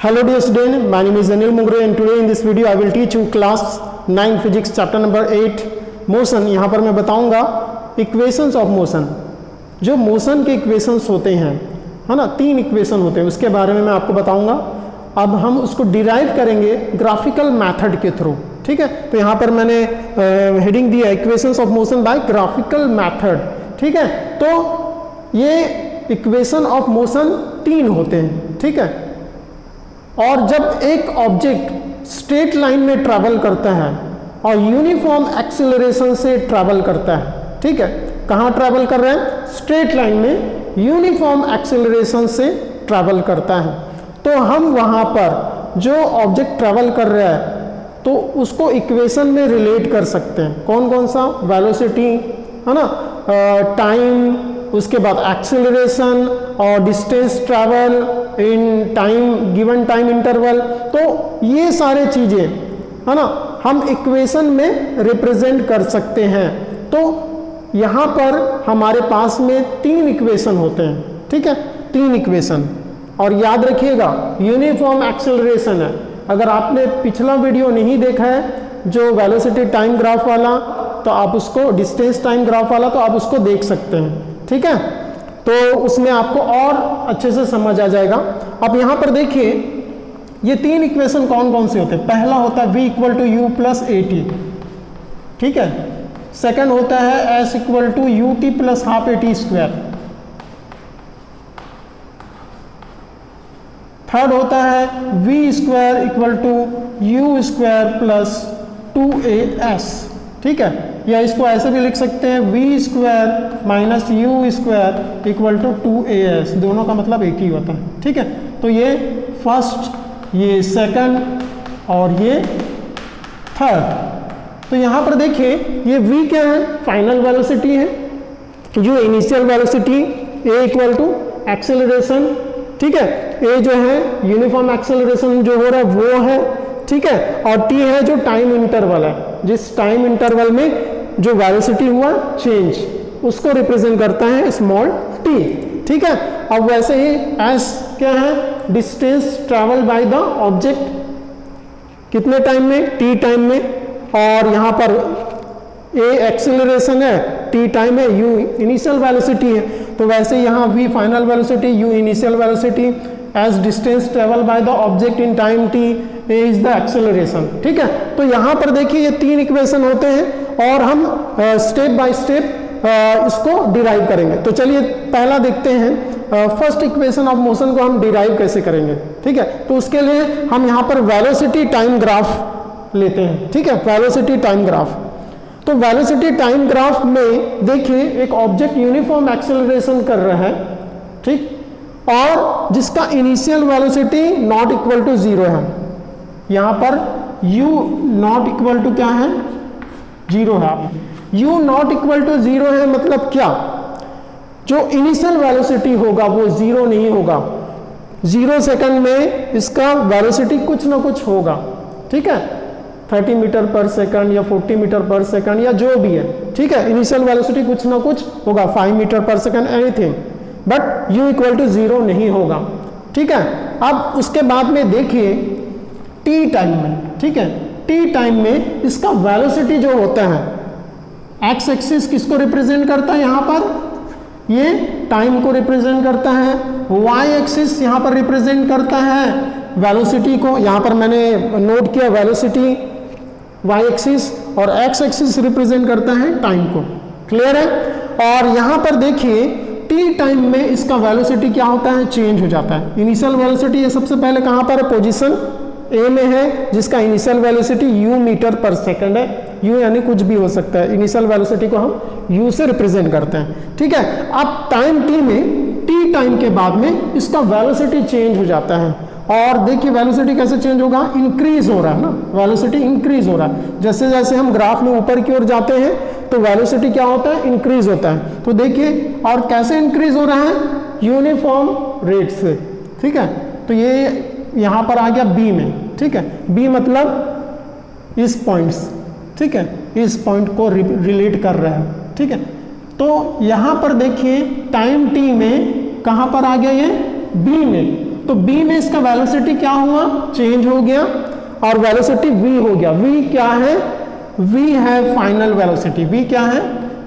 Hello dear student, my name is Anil Mungre and today in this video I will teach you class 9 physics chapter number 8 motion। यहाँ पर मैं बताऊंगा equations of motion, जो motion के equations होते हैं, है ना, 3 इक्वेशन होते हैं, उसके बारे में मैं आपको बताऊंगा। अब हम उसको डिराइव करेंगे ग्राफिकल मेथड के थ्रू, ठीक है। तो यहाँ पर मैंने हेडिंग दिया equations of motion by graphical method, ठीक है। तो ये इक्वेशन ऑफ मोशन 3 होते हैं, ठीक है। और जब एक ऑब्जेक्ट स्ट्रेट लाइन में ट्रैवल करता है और यूनिफॉर्म एक्सेलरेशन से ट्रैवल करता है, ठीक है, कहाँ ट्रैवल कर रहे हैं? स्ट्रेट लाइन में यूनिफॉर्म एक्सेलरेशन से ट्रैवल करता है, तो हम वहाँ पर जो ऑब्जेक्ट ट्रैवल कर रहा है तो उसको इक्वेशन में रिलेट कर सकते हैं। कौन कौन सा? वेलोसिटी, है ना, टाइम, उसके बाद एक्सेलरेशन और distance travel in time, given time interval. तो ये सारे चीज़ें, है ना, हम इक्वेशन में रिप्रेजेंट कर सकते हैं। तो यहाँ पर हमारे पास में 3 इक्वेशन होते हैं, ठीक है, 3 इक्वेशन। और याद रखिएगा यूनिफॉर्म एक्सेलरेशन है। अगर आपने पिछला वीडियो नहीं देखा है जो वेलोसिटी टाइम ग्राफ वाला, तो आप उसको, डिस्टेंस टाइम ग्राफ वाला, तो आप उसको देख सकते हैं, ठीक है। तो उसमें आपको और अच्छे से समझ आ जाएगा। अब यहाँ पर देखिए ये 3 इक्वेशन कौन कौन से होते हैं। पहला होता है v equal to u plus a T, ठीक है। सेकंड होता है s equal to u t plus half a t square. Third होता है v square equal to u square plus 2as, ठीक है। या इसको ऐसे भी लिख सकते हैं v square minus u square equal to 2as, दोनों का मतलब एक ही होता है, ठीक है। तो ये फर्स्ट, ये सेकंड और ये थर्ड। तो यहाँ पर देखिए ये v क्या है? फाइनल वेलोसिटी है, जो initial velocity, a equal to acceleration, ठीक है। a जो है यूनिफॉर्म एक्सेलरेशन जो हो रहा है वो है, ठीक है। और t है जो टाइम इंटरवल है, जिस टाइम इंटरवल में जो वेलोसिटी हुआ चेंज, उसको रिप्रेजेंट करता है स्मॉल t, ठीक है। अब वैसे ही s क्या है? Distance travel by the object, कितने टाइम में? t टाइम में। और यहाँ पर a एक्सेलरेशन है, t टाइम है, u इनिशियल वेलोसिटी है। तो वैसे यहाँ v final velocity, u initial velocity, as distance travel by the object in time t, a is the acceleration, ठीक है। तो यहाँ पर देखिए ये 3 इक्वेशन होते हैं और हम स्टेप बाय स्टेप इसको डिराइव करेंगे। तो चलिए पहला देखते हैं, फर्स्ट इक्वेशन ऑफ मोशन को हम डिराइव कैसे करेंगे, ठीक है। तो उसके लिए हम यहाँ पर वेलोसिटी टाइम ग्राफ लेते हैं, ठीक है, वेलोसिटी टाइम ग्राफ। तो वेलोसिटी टाइम ग्राफ में देखिए एक ऑब्जेक्ट यूनिफॉर्म एक्सेलरेशन कर रहा है, ठीक, और जिसका initial velocity not equal to 0 है। यहाँ पर u नॉट इक्वल टू क्या है? 0 है। u नॉट इक्वल टू 0 है मतलब क्या? जो इनिशियल वेलोसिटी होगा वो 0 नहीं होगा। 0 सेकंड में इसका वेलोसिटी कुछ ना कुछ होगा, ठीक है, 30 मीटर पर सेकंड या 40 मीटर पर सेकंड या जो भी है, ठीक है। इनिशियल वेलोसिटी कुछ ना कुछ होगा, 5 metre per second, anything, but u equal to 0 नहीं होगा, ठीक है। अब उसके बाद में देखिए t टाइम में, ठीक है, t टाइम में इसका वेलोसिटी जो होता है, x एक्सिस किसको रिप्रेजेंट करता है? यहाँ पर ये टाइम को रिप्रेजेंट करता है, y एक्सिस यहाँ पर रिप्रेजेंट करता है वेलोसिटी को। यहाँ पर मैंने नोट किया वेलोसिटी y एक्सिस, और x एक्सिस रिप्रेजेंट करता है टाइम को। क्लियर है? और यहाँ पर देखिए t टाइम में इसका वेलोसिटी क्या होता है? चेंज हो जाता है। इनिशियल वेलोसिटी ये सबसे पहले कहाँ पर है? पोजीशन a में है, जिसका initial velocity u metre per second है। u यानी कुछ भी हो सकता है, इनिशियल वेलोसिटी को हम u से रिप्रेजेंट करते हैं, ठीक है। अब टाइम t में, t टाइम के बाद में इसका वेलोसिटी चेंज हो जाता है। और देखिए वेलोसिटी कैसे चेंज होगा? इंक्रीज हो रहा है ना, वेलोसिटी इंक्रीज हो रहा है। जैसे जैसे हम ग्राफ में ऊपर की ओर जाते हैं तो वेलोसिटी क्या होता है? इंक्रीज होता है। तो देखिए, और कैसे इंक्रीज हो रहा है? यूनिफॉर्म रेट से, ठीक है। तो ये यहाँ पर आ गया b में, ठीक है। b मतलब इस पॉइंट्स, ठीक है, इस पॉइंट को रिलेट कर रहा है, ठीक है। तो यहाँ पर देखिए टाइम t में कहाँ पर आ गया? ये b में। तो बी में इसका वेलोसिटी क्या हुआ, चेंज हो गया और वेलोसिटी v हो गया। v क्या है, v है फाइनल वेलोसिटी। v क्या है,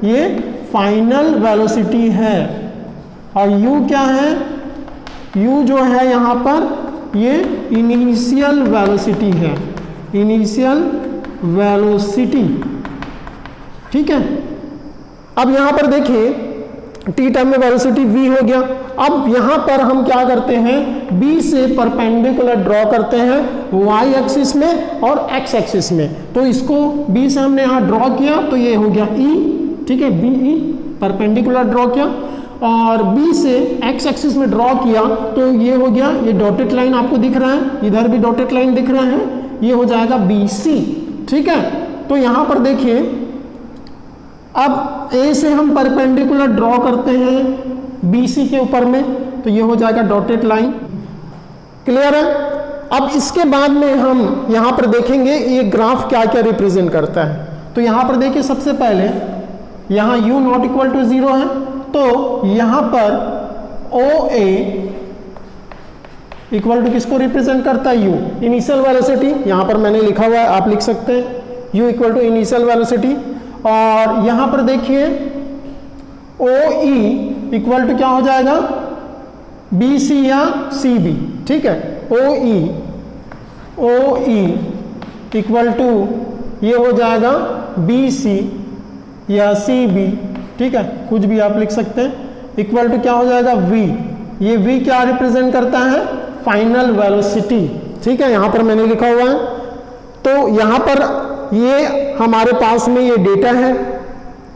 ये फाइनल वेलोसिटी है। और u क्या है, u जो है यहां पर ये इनिशियल वेलोसिटी है, इनिशियल वेलोसिटी। ठीक है, अब यहां पर देखिए टी टाइम में वेलोसिटी v हो गया। अब यहां पर हम क्या करते हैं, b से परपेंडिकुलर ड्रॉ करते हैं y एक्सिस में और x एक्सिस में। तो इसको b से हमने यहां ड्रॉ किया तो ये हो गया e, ठीक है, बी ई परपेंडिकुलर ड्रॉ किया, और b से x एक्सिस में ड्रॉ किया तो ये हो गया, ये डॉटेड लाइन आपको दिख रहा है, इधर भी डॉटेड लाइन दिख रहा है, ये हो जाएगा BC। ठीक है, तो यहां पर देखिए अब A से हम परपेंडिकुलर ड्रॉ करते हैं BC के ऊपर में, तो ये हो जाएगा डॉटेड लाइन। क्लियर है। अब इसके बाद में हम यहां पर देखेंगे ये ग्राफ क्या क्या रिप्रेजेंट करता है। तो यहां पर देखिए सबसे पहले यहां u नॉट इक्वल टू 0 है, तो यहां पर OA इक्वल टू किसको रिप्रेजेंट करता है, u इनिशियल वेलोसिटी। यहां पर मैंने लिखा हुआ है, आप लिख सकते हैं u equal to initial velocity. और यहां पर देखिए OE इक्वल टू क्या हो जाएगा, BC या CB। ठीक है, OE इक्वल टू ये हो जाएगा BC या CB। ठीक है, कुछ भी आप लिख सकते हैं। इक्वल टू क्या हो जाएगा V, ये V क्या रिप्रेजेंट करता है, फाइनल वेलोसिटी। ठीक है, यहां पर मैंने लिखा हुआ है। तो यहां पर ये हमारे पास में ये डेटा है।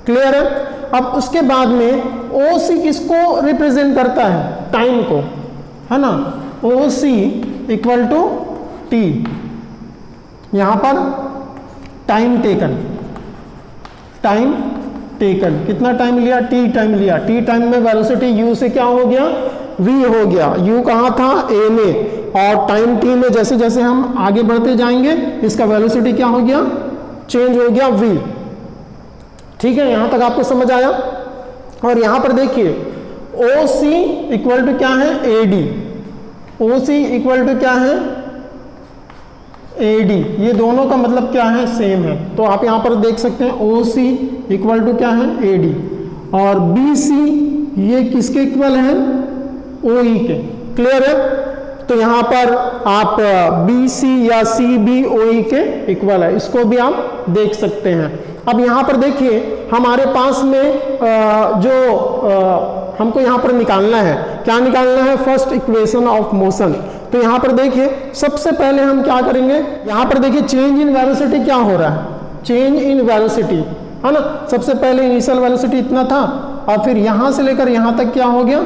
क्लियर है। अब उसके बाद में OC किसको रिप्रेजेंट करता है, टाइम को, है ना। OC इक्वल टू T, यहां पर टाइम टेकन, टाइम टेकन कितना टाइम लिया, T टाइम लिया। T टाइम में वेलोसिटी U से क्या हो गया, V हो गया। U कहाँ था, A में, और टाइम T में जैसे जैसे हम आगे बढ़ते जाएंगे इसका वेलोसिटी क्या हो गया, चेंज हो गया V। ठीक है, यहां तक आपको समझ आया। और यहां पर देखिए OC इक्वल टू क्या है, AD। OC इक्वल टू क्या है, AD। ये दोनों का मतलब क्या है, सेम है। तो आप यहां पर देख सकते हैं OC इक्वल टू क्या है, AD। और BC ये किसके इक्वल है, OE के। क्लियर है। तो यहां पर आप BC या CB OE के इक्वल है, इसको भी आप देख सकते हैं। अब यहां पर देखिए हमारे पास में हमको यहां पर निकालना है, क्या निकालना है, फर्स्ट इक्वेशन ऑफ मोशन। तो यहां पर देखिए सबसे पहले हम क्या करेंगे, यहां पर देखिए चेंज इन वेलोसिटी क्या हो रहा है, चेंज इन वेलोसिटी, है ना। सबसे पहले इनिशियल वेलोसिटी इतना था और फिर यहां से लेकर यहां तक क्या हो गया,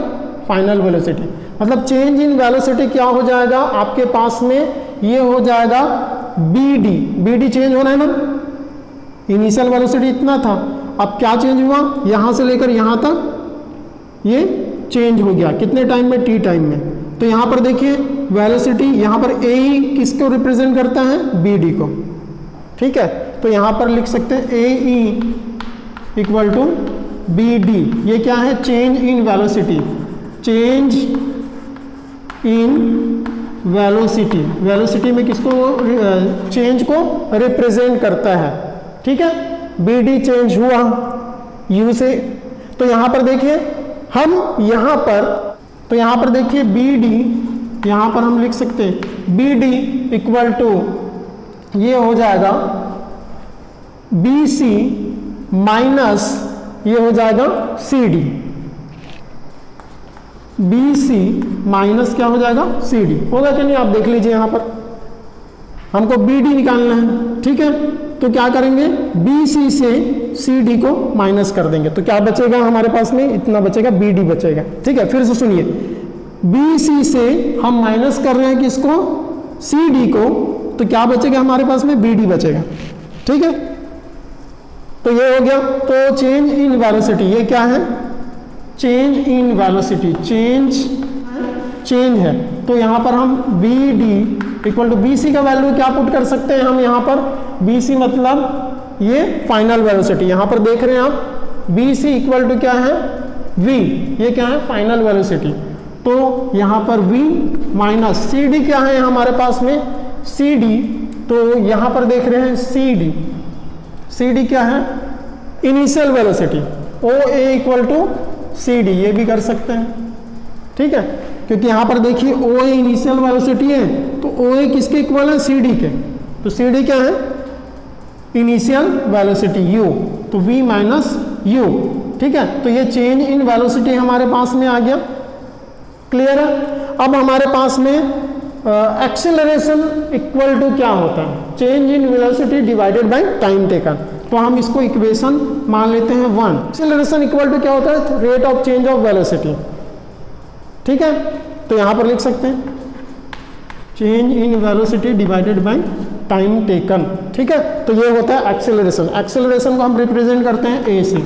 फाइनल वेलोसिटी। मतलब चेंज इन वेलोसिटी क्या हो जाएगा आपके पास में, ये हो जाएगा BD चेंज होना है ना। इनिशियल वेलोसिटी इतना था, अब क्या चेंज हुआ, यहां से लेकर यहां तक ये चेंज हो गया, कितने टाइम में, T टाइम में। तो यहां पर देखिए वेलोसिटी, यहां पर AE किसको रिप्रेजेंट करता है, BD को। ठीक है, तो यहां पर लिख सकते हैं AE इक्वल टू BD। ये क्या है, change in velocity, change in velocity. Velocity में किसको, चेंज को रिप्रेजेंट करता है। ठीक है, BD चेंज हुआ U से। तो यहां पर देखिए हम यहां पर, तो यहां पर देखिए BD, यहां पर हम लिख सकते हैं BD इक्वल टू ये हो जाएगा BC माइनस ये हो जाएगा CD। BC माइनस क्या हो जाएगा, CD होगा कि नहीं, आप देख लीजिए। यहां पर हमको BD निकालना है। ठीक है, तो क्या करेंगे, BC से CD को माइनस कर देंगे, तो क्या बचेगा हमारे पास में, इतना बचेगा, BD बचेगा। ठीक है, फिर से सुनिए, BC से हम माइनस कर रहे हैं किसको, CD को, तो क्या बचेगा हमारे पास में, BD बचेगा। ठीक है, तो ये हो गया। तो चेंज इन वेलोसिटी, ये क्या है, चेंज इन वेलोसिटी, चेंज है। तो यहां पर हम BD इक्वल टू BC का वैल्यू क्या पुट कर सकते हैं हम, यहां पर BC मतलब ये फाइनल वेलोसिटी, यहां पर देख रहे हैं आप BC इक्वल टू क्या है, V, ये क्या है, फाइनल वेलोसिटी। तो यहाँ पर v माइनस सी डी क्या है हमारे पास में, सी डी, तो यहाँ पर देख रहे हैं सी डी क्या है, initial velocity, O A equal to C D, ये भी कर सकते हैं, ठीक है, क्योंकि यहाँ पर देखिए ओ ए इनिशियल वेलोसिटी है, तो ओ ए किसके इक्वल है, सी डी के, तो सी डी क्या है, इनिशियल वेलोसिटी u, तो v माइनस u, ठीक है, तो ये चेंज इन वेलोसिटी हमारे पास में आ गया, क्लियर है। अब हमारे पास में एक्सेलरेशन इक्वल टू क्या होता है, change in velocity divided by time taken, तो हम इसको इक्वेशन मान लेते हैं 1। एक्सेलरेशन इक्वल टू क्या होता है, rate of change of velocity, ठीक है, तो यहाँ पर लिख सकते हैं change in velocity divided by time taken, ठीक है, तो ये होता है एक्सेलरेशन। एक्सेलरेशन को हम रिप्रेजेंट करते हैं ए से,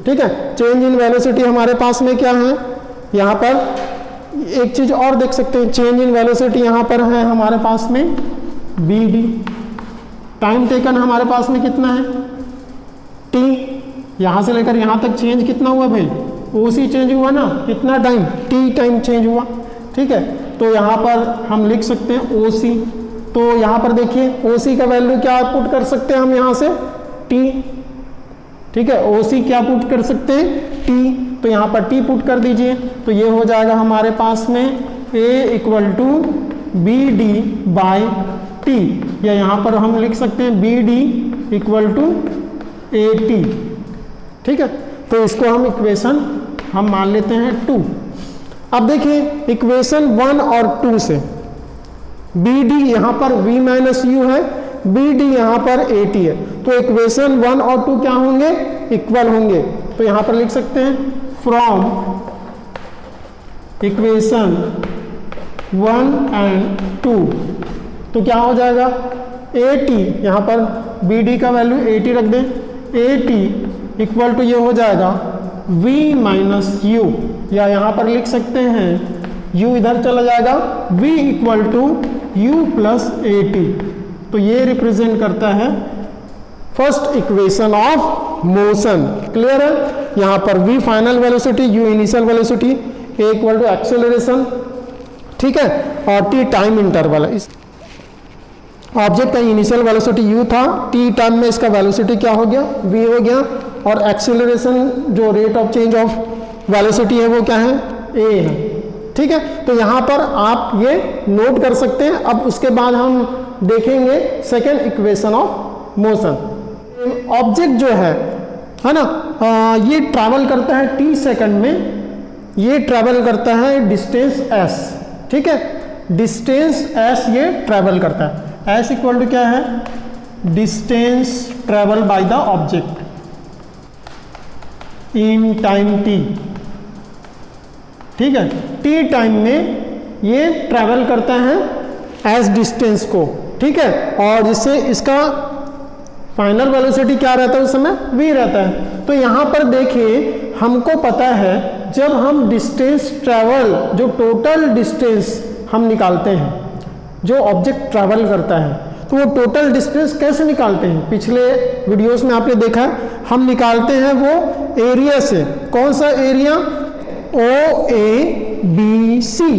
ठीक है। चेंज इन वेलोसिटी हमारे पास में क्या है, यहाँ पर एक चीज और देख सकते हैं, चेंज इन वेलोसिटी यहाँ पर है हमारे पास में बी डी, टाइम टेकन हमारे पास में कितना है टी, यहाँ से लेकर यहाँ तक चेंज कितना हुआ भाई, ओ सी चेंज हुआ ना, कितना टाइम, टी टाइम चेंज हुआ, ठीक है, तो यहाँ पर हम लिख सकते हैं ओ सी, तो यहाँ पर देखिए ओ सी का वैल्यू क्या पुट कर सकते हैं हम यहाँ से, टी, ठीक है, ओ सी क्या पुट कर सकते हैं, टी, तो यहाँ पर टी पुट कर दीजिए, तो ये हो जाएगा हमारे पास में A equal to B D by T, या यहाँ पर हम लिख सकते हैं B D equal to A T, ठीक है, तो इसको हम इक्वेशन हम मान लेते हैं 2। अब देखिए इक्वेशन 1 और 2 से बी डी यहाँ पर v माइनस यू है, बी डी यहाँ पर ए टी है, तो इक्वेशन 1 और 2 क्या होंगे, इक्वल होंगे, तो यहाँ पर लिख सकते हैं फ्रॉम इक्वेशन 1 एंड 2, तो क्या हो जाएगा ए टी, यहाँ पर बी डी का वैल्यू ए टी रख दें, ए टी इक्वल टू ये हो जाएगा v माइनस यू, या यहाँ पर लिख सकते हैं u इधर चला जाएगा, v equal to u plus a t, तो ये रिप्रेजेंट करता है first equation of motion, clear है। यहाँ पर v final velocity, u initial velocity, a equal to acceleration, ठीक है, और t टाइम इंटरवल है। इस ऑब्जेक्ट का इनिशियल वेलोसिटी u था, t टाइम में इसका वेलोसिटी क्या हो गया, v हो गया, और एक्सेलरेशन जो rate of change of velocity है वो क्या है, a है, ठीक है, तो यहाँ पर आप ये नोट कर सकते हैं। अब उसके बाद हम देखेंगे second equation of motion. Object जो है ना, ये ट्रैवल करता है t सेकंड में, ये ट्रैवल करता है डिस्टेंस s, ठीक है, डिस्टेंस s ये ट्रैवल करता है, s इक्वल टू क्या है, distance travel by the object in time t, ठीक है, t टाइम में ये ट्रैवल करता है s डिस्टेंस को, ठीक है, और जिससे इसका फाइनल वेलोसिटी क्या रहता है उस समय, v रहता है। तो यहाँ पर देखिए हमको पता है जब हम डिस्टेंस ट्रैवल, जो टोटल डिस्टेंस हम निकालते हैं, जो ऑब्जेक्ट ट्रैवल करता है, तो वो टोटल डिस्टेंस कैसे निकालते हैं, पिछले वीडियोस में आपने देखा है, हम निकालते हैं वो एरिया से। कौन सा एरिया, ओ ए बी सी,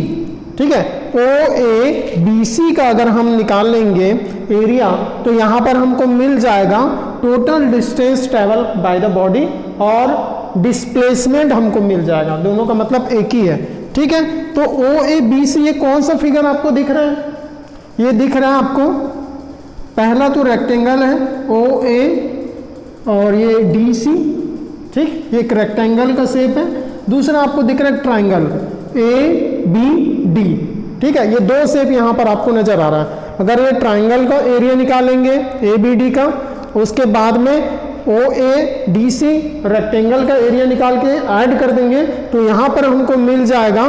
ठीक है, ओ ए बी सी का अगर हम निकाल लेंगे एरिया, तो यहाँ पर हमको मिल जाएगा total distance travel by the body और डिस्प्लेसमेंट हमको मिल जाएगा, दोनों का मतलब एक ही है, ठीक है। तो ओ ए बी सी, ये कौन सा फिगर आपको दिख रहा है, ये दिख रहा है आपको, पहला तो रेक्टेंगल है ओ ए और ये डी सी, ठीक, ये एक रेक्टेंगल का शेप है, दूसरा आपको दिख रहा है ट्राइंगल ए बी डी, ठीक है, ये दो शेप यहाँ पर आपको नजर आ रहा है। अगर ये ट्राइंगल का एरिया निकालेंगे ए बी डी का, उसके बाद में ओ ए डी सी रेक्टेंगल का एरिया निकाल के ऐड कर देंगे, तो यहाँ पर हमको मिल जाएगा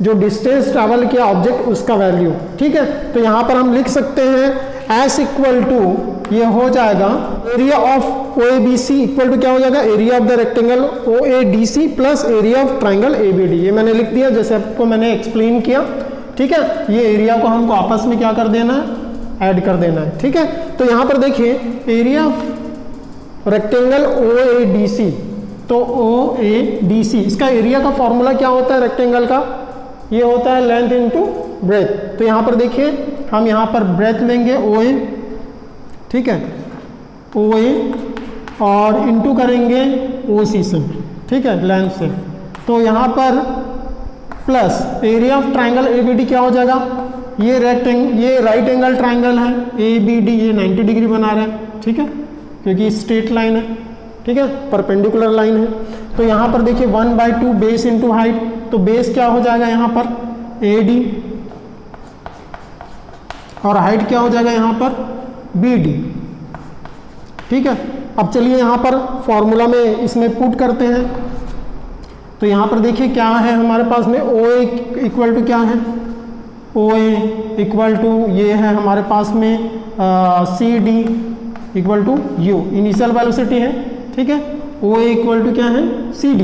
जो डिस्टेंस ट्रैवल किया ऑब्जेक्ट उसका वैल्यू, ठीक है। तो यहाँ पर हम लिख सकते हैं एस इक्वल टू ये हो जाएगा area of O A B C equal to क्या हो जाएगा, area of the rectangle O A D C plus area of triangle A B D, ये मैंने लिख दिया जैसे आपको मैंने एक्सप्लेन किया, ठीक है। ये एरिया को हमको आपस में क्या कर देना है, ऐड कर देना है, ठीक है। तो यहाँ पर देखिए area of rectangle O A D C तो OADC, इसका एरिया का फॉर्मूला क्या होता है रेक्टेंगल का? ये होता है लेंथ इनटू ब्रेथ। तो यहाँ पर देखिए हम यहाँ पर ब्रेथ लेंगे OA, ठीक है, OA और इनटू करेंगे OC से, ठीक है, लेंथ से। तो यहाँ पर plus area of triangle ABD क्या हो जाएगा? ये राइट एंगल ट्राइंगल है ABD, ये 90 डिग्री बना रहा है, ठीक है, क्योंकि स्ट्रेट लाइन है, ठीक है, परपेंडिकुलर लाइन है। तो यहाँ पर देखिए 1/2 बेस इंटू हाइट, तो बेस क्या हो जाएगा यहाँ पर AD और हाइट क्या हो जाएगा यहाँ पर BD, ठीक है। अब चलिए यहाँ पर फॉर्मूला में इसमें पुट करते हैं। तो यहाँ पर देखिए क्या है हमारे पास में OA इक्वल टू क्या है? OA इक्वल टू ये है हमारे पास में CD equal to U, initial velocity है, ठीक है। OA इक्वल टू क्या है? CD।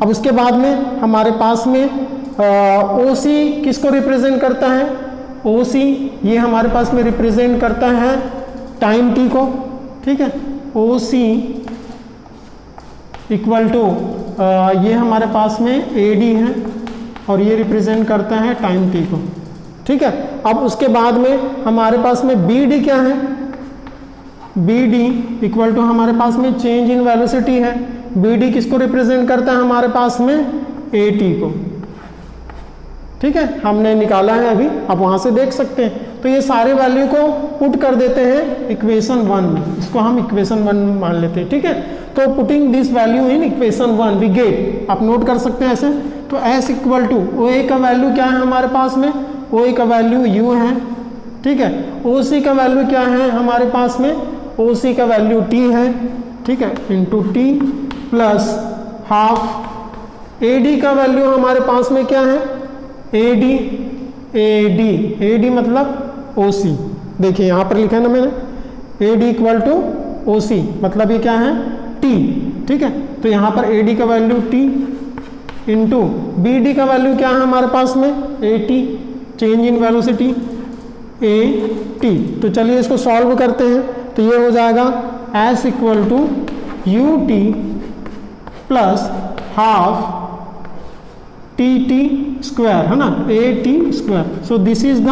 अब उसके बाद में हमारे पास में OC किसको रिप्रेजेंट करता है? OC ये हमारे पास में रिप्रेजेंट करता है टाइम t को, ठीक है। OC इक्वल टू ये हमारे पास में AD है और ये रिप्रेजेंट करता है टाइम t को, ठीक है। अब उसके बाद में हमारे पास में BD क्या है? BD इक्वल टू हमारे पास में चेंज इन वेलोसिटी है। BD किसको रिप्रेजेंट करता है हमारे पास में? AT को, ठीक है, हमने निकाला है अभी, आप वहाँ से देख सकते हैं। तो ये सारे वैल्यू को पुट कर देते हैं इक्वेशन 1 में, इसको हम इक्वेशन 1 मान लेते हैं, ठीक है। तो putting this value in equation 1 we get, आप नोट कर सकते हैं ऐसे। तो S इक्वल टू OA का वैल्यू क्या है हमारे पास में? OA का वैल्यू U है, ठीक है। OC का वैल्यू क्या है हमारे पास में? OC का वैल्यू T है, ठीक है, into T plus half. AD का वैल्यू हमारे पास में क्या है? AD मतलब OC, देखिए यहाँ पर लिखा है ना मैंने, AD इक्वल टू OC, मतलब ये क्या है? T, ठीक है। तो यहाँ पर AD का वैल्यू T इंटू BD का वैल्यू क्या है हमारे पास में? AT, change in velocity AT। तो चलिए इसको सॉल्व करते हैं। तो ये हो जाएगा S equal to UT plus half TT square, है ना, AT square. So this is the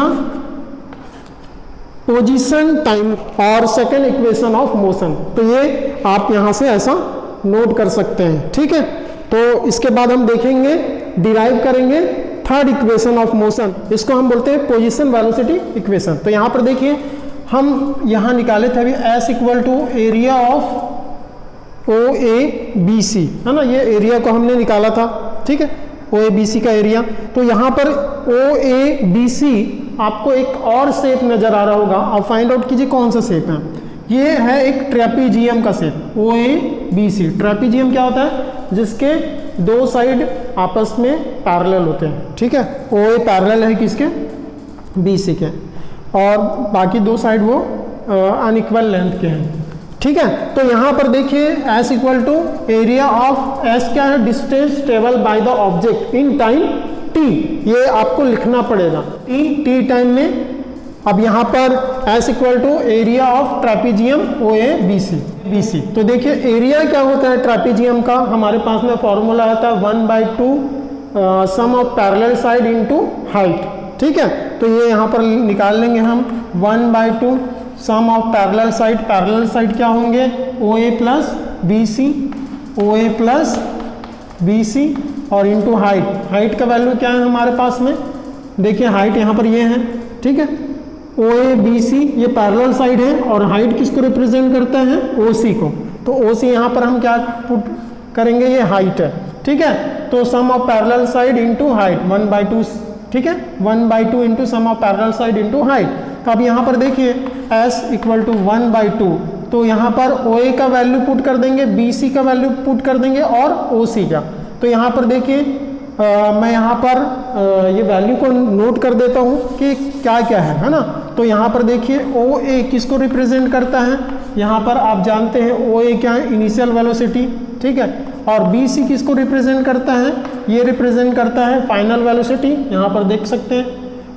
position time और सेकेंड इक्वेशन ऑफ मोशन। तो ये आप यहाँ से ऐसा नोट कर सकते हैं, ठीक है। तो इसके बाद हम देखेंगे, डिराइव करेंगे थर्ड इक्वेशन ऑफ मोशन, इसको हम बोलते हैं पोजीशन वेलोसिटी इक्वेशन। तो यहाँ पर देखिए हम यहाँ निकाले थे अभी S equal to area of OABC, है ना, ये एरिया को हमने निकाला था, ठीक है, OABC का एरिया। तो यहाँ पर OABC आपको एक और शेप नजर आ रहा होगा, आप फाइंड आउट कीजिए कौन सा शेप है। ये है एक ट्रेपीजियम का शेप, OABC। ट्रेपीजियम क्या होता है? जिसके दो साइड आपस में पैरेलल होते हैं, ठीक है। OA पैरेलल है किसके? BC के, और बाकी दो साइड वो अनइक्वल लेंथ के हैं, ठीक है। तो यहाँ पर देखिए S equal to area of S क्या है? Distance travel by the object in time T, ये आपको लिखना पड़ेगा T टाइम में। अब यहाँ पर S equal to area of trapezium OABC। तो देखिए एरिया क्या होता है ट्रेपीजियम का? हमारे पास में फॉर्मूला आता है 1/2 sum of parallel side into height, ठीक है। तो ये यहाँ पर निकाल लेंगे हम 1/2 सम ऑफ पैरेलल साइड क्या होंगे? OA प्लस BC और इनटू हाइट का वैल्यू क्या है हमारे पास में? देखिए हाइट यहाँ पर ये है, ठीक है। OABC ये पैरेलल साइड है और हाइट किसको रिप्रेजेंट करता है? OC को। तो OC यहाँ पर हम क्या पुट करेंगे? ये हाइट है, ठीक है। तो sum of parallel side into height 1/2, ठीक है, 1/2 into sum of parallel side into height. तो अब यहाँ पर देखिए S इक्वल टू 1/2, तो यहाँ पर OA का वैल्यू पुट कर देंगे, BC का वैल्यू पुट कर देंगे और OC का। तो यहाँ पर देखिए मैं यहाँ पर ये वैल्यू को नोट कर देता हूँ कि क्या क्या है ना। तो यहाँ पर देखिए OA किसको रिप्रेजेंट करता है? यहाँ पर आप जानते हैं OA क्या है? इनिशियल वेलोसिटी, ठीक है। और BC किसको रिप्रेजेंट करता है? ये रिप्रेजेंट करता है फाइनल वेलोसिटी, यहाँ पर देख सकते हैं।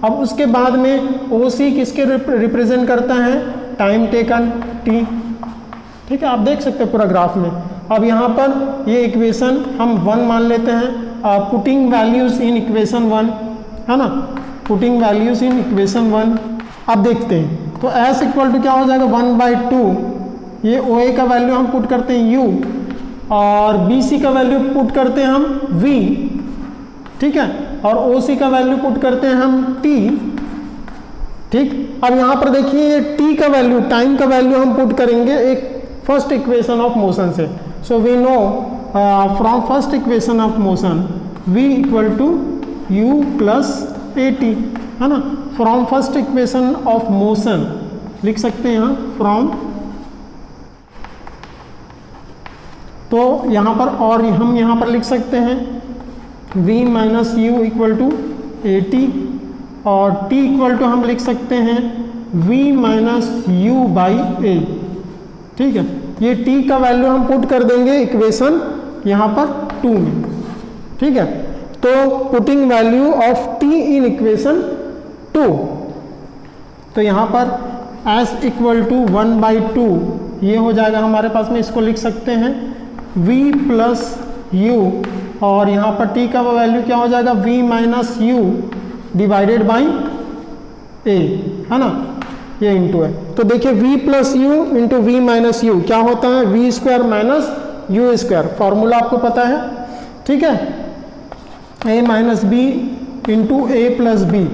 अब उसके बाद में OC किसके रिप्रेजेंट करता है? टाइम टेकन T, ठीक है, आप देख सकते हैं पूरा ग्राफ में। अब यहाँ पर ये इक्वेशन हम 1 मान लेते हैं, पुटिंग वैल्यूज इन इक्वेशन 1, है ना, पुटिंग वैल्यूज इन इक्वेशन 1। अब देखते हैं, तो s इक्वल टू क्या हो जाएगा 1/2, ये OA का वैल्यू हम पुट करते हैं u, और BC का वैल्यू पुट करते हैं हम v, ठीक है, और OC का वैल्यू पुट करते हैं हम t, ठीक। अब यहाँ पर देखिए ये t का वैल्यू, टाइम का वैल्यू हम पुट करेंगे एक फर्स्ट इक्वेशन ऑफ मोशन से। So we know from first equation of motion v equal to u plus at, है ना। From first equation of motion लिख सकते हैं यहाँ फ्रॉम, तो यहाँ पर, और हम यहाँ पर लिख सकते हैं v minus u equal to at, और t इक्वल टू हम लिख सकते हैं v minus u by a, ठीक है। ये t का वैल्यू हम पुट कर देंगे इक्वेशन यहाँ पर 2 में, ठीक है। तो putting value of t in equation 2, तो यहाँ पर s इक्वल टू 1/2 ये हो जाएगा हमारे पास में, इसको लिख सकते हैं v प्लस यू, और यहाँ पर t का वैल्यू क्या हो जाएगा v minus u divided by a, है ना, ये इंटू है। तो देखिए v plus u into v minus u क्या होता है, v square minus u square, formula आपको पता है, ठीक है। a minus b into a plus b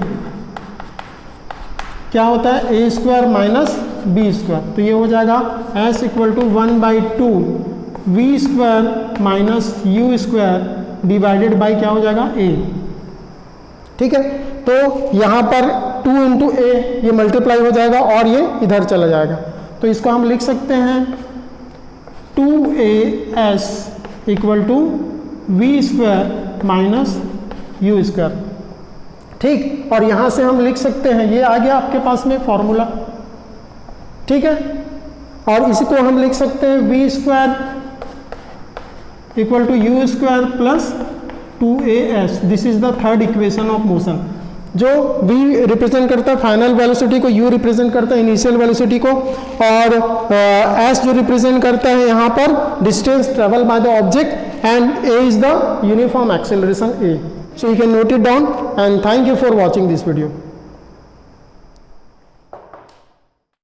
क्या होता है, a square minus b square, तो ये हो जाएगा s equal to 1/2 v square minus u square divided by क्या हो जाएगा a, ठीक है। तो यहाँ पर 2 इंटू ए ये मल्टीप्लाई हो जाएगा और ये इधर चला जाएगा, तो इसको हम लिख सकते हैं 2as equal to v square minus u square, ठीक। और यहाँ से हम लिख सकते हैं, ये आ गया आपके पास में फॉर्मूला, ठीक है। और इसको हम लिख सकते हैं v square equal to u square plus 2as, this is the third equation of motion. जो v रिप्रेजेंट करता है फाइनल वेलोसिटी को, u रिप्रेजेंट करता है इनिशियल वेलोसिटी को, और s जो रिप्रेजेंट करता है यहाँ पर distance travel by the object, and a is the uniform acceleration a. So you can note it down, and thank you for watching this video.